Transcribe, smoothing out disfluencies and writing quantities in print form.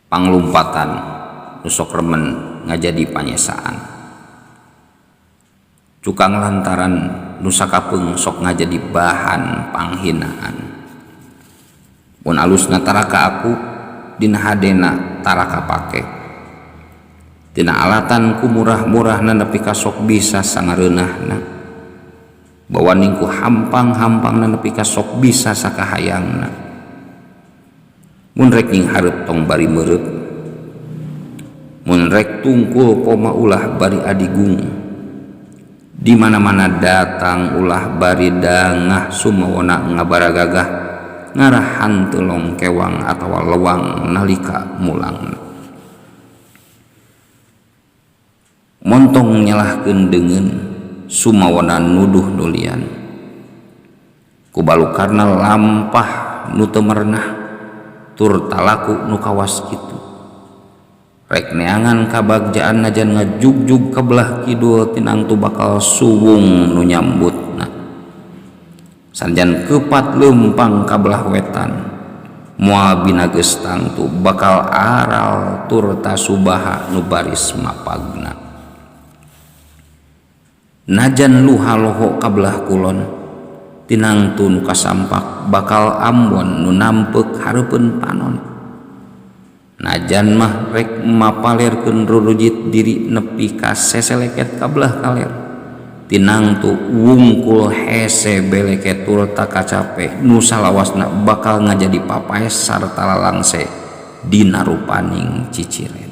panglumpatan nusok remen ngajadi panyesaan, cukang lantaran nusa kapeung sok ngajadi bahan panghinaan. Mun alusna taraka aku dina hadena taraka pake, tina alatan ku murah-murahna nepi ka sok bisa sangareunahna, bawaning ku hampang-hampangna nepi ka sok bisa sakahayangna. Mun rek ning hareup tong bari meureub, mun rek tungkul koma ulah bari adigung, di mana-mana datang ulah bari dangah sumawana ngabaragagah ngarahan telong kewang atawa lewang nalika mulangna. Montong nyalahkeun deungeun sumawana nuduh nulian, ku balukarna lampah nu teu merenah tur talaku nu kawas kitu. Rek neangan kabagjaan najan ngajugjug ka belah kidul tinang tu bakal suwung nu nyambutna. Sanjan keupat leumpang ka belah wetan, moal bina geus tangtu bakal aral tur tasubaha nu baris mapagna. Najan luha-loho ka belah kulon, tinang tu nu kasampak bakal ambon nu nampeuk hareupeun panon. Najan mah rek mapalerkeun rurujit diri nepi ka seseleket ka belah kaler, tinang tu wungkul hese beleket tur takacape nu salawasna bakal ngajadi papaes sarta lalangse dina rupaning ciciren.